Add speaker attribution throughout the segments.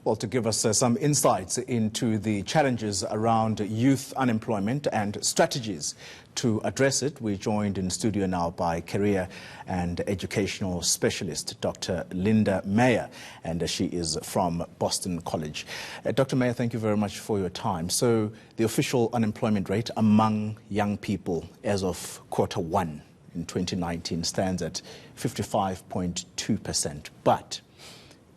Speaker 1: Well, to give us some insights into the challenges around youth unemployment and strategies to address it, we're joined in studio now by career and educational specialist Dr. Linda Meyer, and she is from Boston College. Dr. Meyer, thank you very much for your time. So the official unemployment rate among young people as of Q1 in 2019 stands at 55.2%. But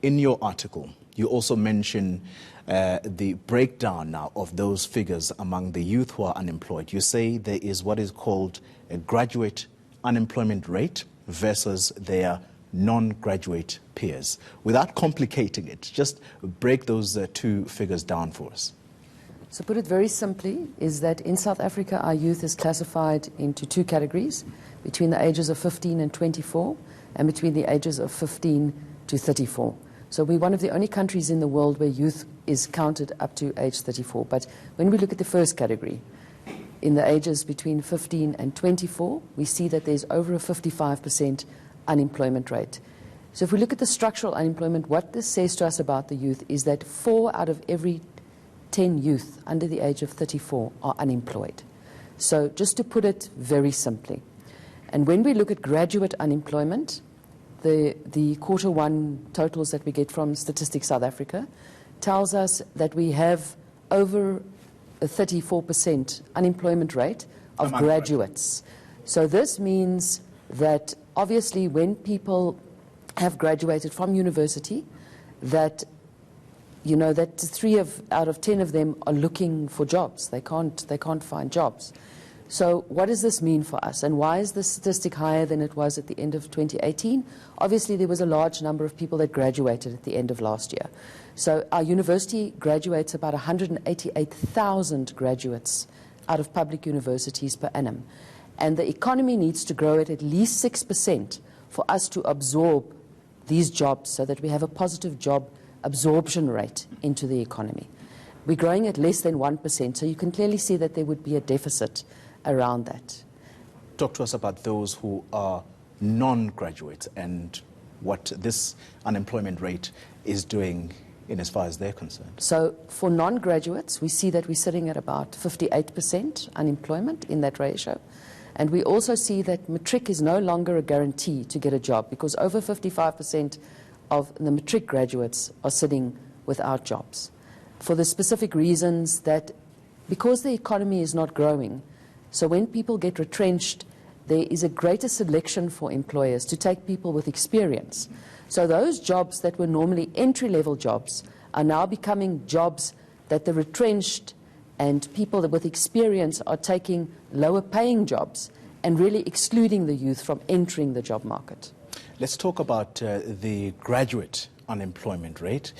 Speaker 1: in your article, you also mention the breakdown now of those figures among the youth who are unemployed. You say there is what is called a graduate unemployment rate versus their non-graduate peers. Without complicating it, just break those two figures down for us.
Speaker 2: So put it very simply, is that in South Africa our youth is classified into two categories, between the ages of 15 and 24 and between the ages of 15 to 34. So we're one of the only countries in the world where youth is counted up to age 34. But when we look at the first category, in the ages between 15 and 24, we see that there's over a 55% unemployment rate. So if we look at the structural unemployment, what this says to us about the youth is that 4 out of every 10 youth under the age of 34 are unemployed. So just to put it very simply. And when we look at graduate unemployment, the Q1 totals that we get from Statistics South Africa tells us that we have over a 34% unemployment rate of graduates. So this means that obviously when people have graduated from university, that that 3 out of 10 of them are looking for jobs. They can't find jobs. So what does this mean for us, and why is the statistic higher than it was at the end of 2018? Obviously, there was a large number of people that graduated at the end of last year. So our university graduates about 188,000 graduates out of public universities per annum. And the economy needs to grow at least 6% for us to absorb these jobs so that we have a positive job absorption rate into the economy. We're growing at less than 1%, so you can clearly see that there would be a deficit around that.
Speaker 1: Talk to us about those who are non-graduates and what this unemployment rate is doing in as far as they're concerned.
Speaker 2: So for non-graduates, we see that we're sitting at about 58% unemployment in that ratio. And we also see that matric is no longer a guarantee to get a job, because over 55% of the matric graduates are sitting without jobs, for the specific reasons that because the economy is not growing, so when people get retrenched, there is a greater selection for employers to take people with experience. So those jobs that were normally entry-level jobs are now becoming jobs that the retrenched and people with experience are taking lower-paying jobs and really excluding the youth from entering the job market.
Speaker 1: Let's talk about the graduate unemployment rate.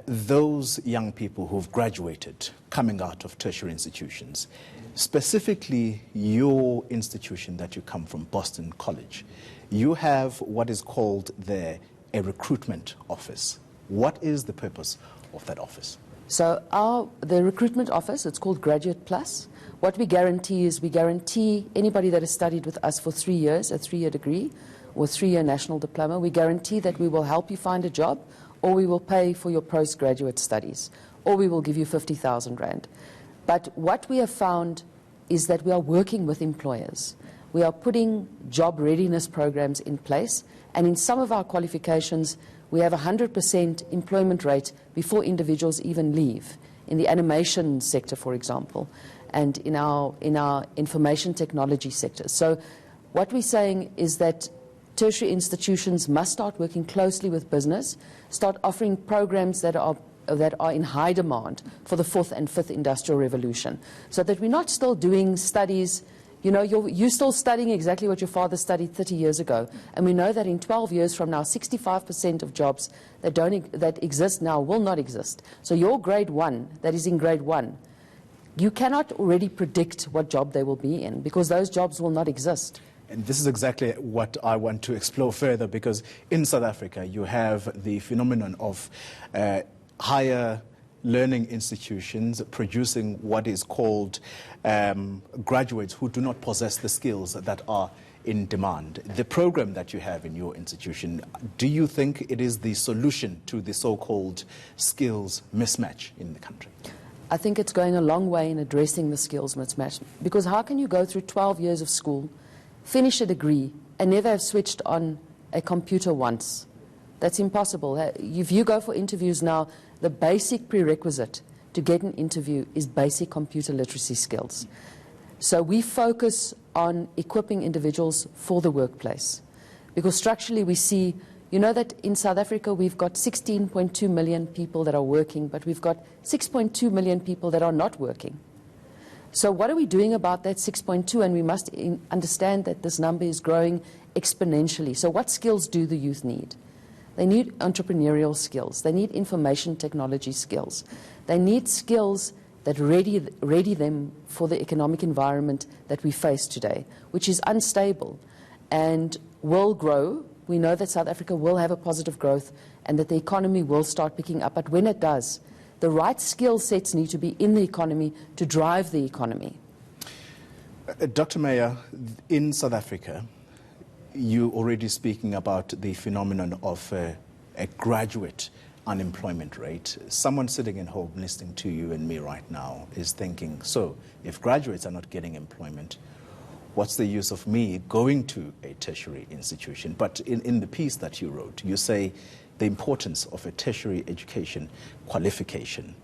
Speaker 1: Those young people who've graduated coming out of tertiary institutions, specifically your institution that you come from, Boston College, you have what is called a recruitment office. What is the purpose of that office?
Speaker 2: So the recruitment office, it's called Graduate Plus. What we guarantee is we guarantee anybody that has studied with us for 3 years, a 3-year degree or 3-year national diploma, we guarantee that we will help you find a job, or we will pay for your postgraduate studies, or we will give you 50,000 Rand. But what we have found is that we are working with employers. We are putting job readiness programs in place, and in some of our qualifications, we have a 100% employment rate before individuals even leave, in the animation sector, for example, and in our information technology sector. So what we're saying is that tertiary institutions must start working closely with business, start offering programs that are in high demand for the 4th and 5th industrial revolution, so that we're not still doing studies. You're still studying exactly what your father studied 30 years ago. And we know that in 12 years from now, 65% of jobs that exist now will not exist. So your grade 1, that is in grade 1, you cannot already predict what job they will be in, because those jobs will not exist.
Speaker 1: And this is exactly what I want to explore further, because in South Africa you have the phenomenon of higher learning institutions producing what is called graduates who do not possess the skills that are in demand. The program that you have in your institution, do you think it is the solution to the so-called skills mismatch in the country?
Speaker 2: I think it's going a long way in addressing the skills mismatch, because how can you go through 12 years of school, finish a degree, and never have switched on a computer once? That's impossible. If you go for interviews now, the basic prerequisite to get an interview is basic computer literacy skills. So we focus on equipping individuals for the workplace, because structurally we see, you know, that in South Africa we've got 16.2 million people that are working, but we've got 6.2 million people that are not working. So what are we doing about that 6.2? And we must understand that this number is growing exponentially. So what skills do the youth need? They need entrepreneurial skills. They need information technology skills. They need skills that ready them for the economic environment that we face today, which is unstable and will grow. We know that South Africa will have a positive growth and that the economy will start picking up. But when it does, the right skill sets need to be in the economy to drive the economy.
Speaker 1: Dr. Meyer, in South Africa, you're already speaking about the phenomenon of a graduate unemployment rate. Someone sitting at home listening to you and me right now is thinking, so if graduates are not getting employment, what's the use of me going to a tertiary institution? But in the piece that you wrote, you say the importance of a tertiary education qualification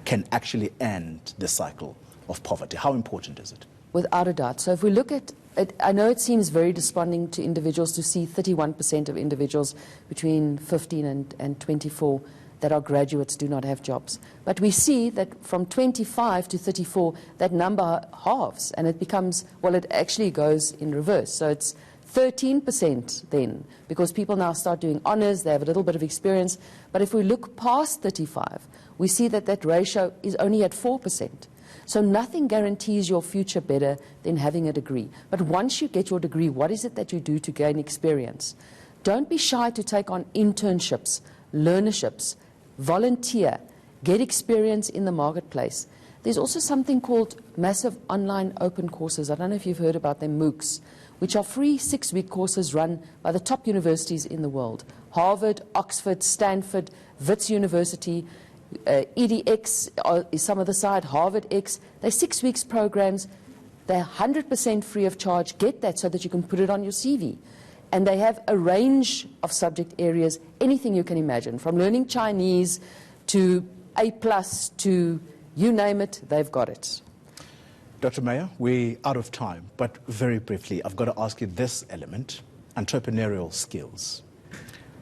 Speaker 1: can actually end the cycle of poverty. How important is it?
Speaker 2: Without a doubt. So if we look at it, I know it seems very desponding to individuals to see 31% of individuals between 15 and 24 that are graduates do not have jobs. But we see that from 25 to 34, that number halves, and it becomes, well, it actually goes in reverse. So it's 13% then, because people now start doing honors, they have a little bit of experience. But if we look past 35, we see that that ratio is only at 4%. So nothing guarantees your future better than having a degree. But once you get your degree, what is it that you do to gain experience? Don't be shy to take on internships, learnerships, volunteer, get experience in the marketplace. There's also something called massive online open courses. I don't know if you've heard about them, MOOCs, which are free 6-week courses run by the top universities in the world. Harvard, Oxford, Stanford, Wits University, EDX is some of the side, Harvard X. They're 6 weeks programs. They're 100% free of charge. Get that so that you can put it on your CV. And they have a range of subject areas, anything you can imagine, from learning Chinese to A+, to you name it, they've got it.
Speaker 1: Dr. Meyer, we're out of time, but very briefly, I've got to ask you this element, entrepreneurial skills.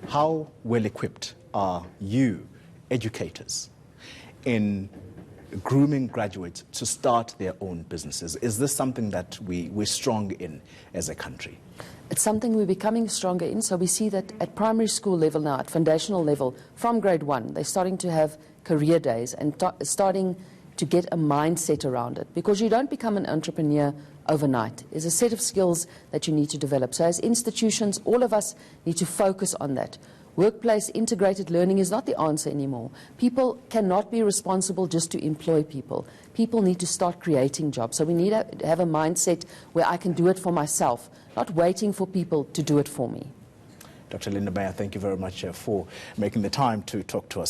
Speaker 1: How well equipped are you, educators, in grooming graduates to start their own businesses? Is this something that we're strong in as a country?
Speaker 2: It's something we're becoming stronger in. So we see that at primary school level now, at foundational level, from grade 1, they're starting to have career days and starting to get a mindset around it. Because you don't become an entrepreneur overnight. There's a set of skills that you need to develop. So as institutions, all of us need to focus on that. Workplace integrated learning is not the answer anymore. People cannot be responsible just to employ people. People need to start creating jobs. So we need to have a mindset where I can do it for myself, not waiting for people to do it for me.
Speaker 1: Dr. Linda Meyer, thank you very much for making the time to talk to us.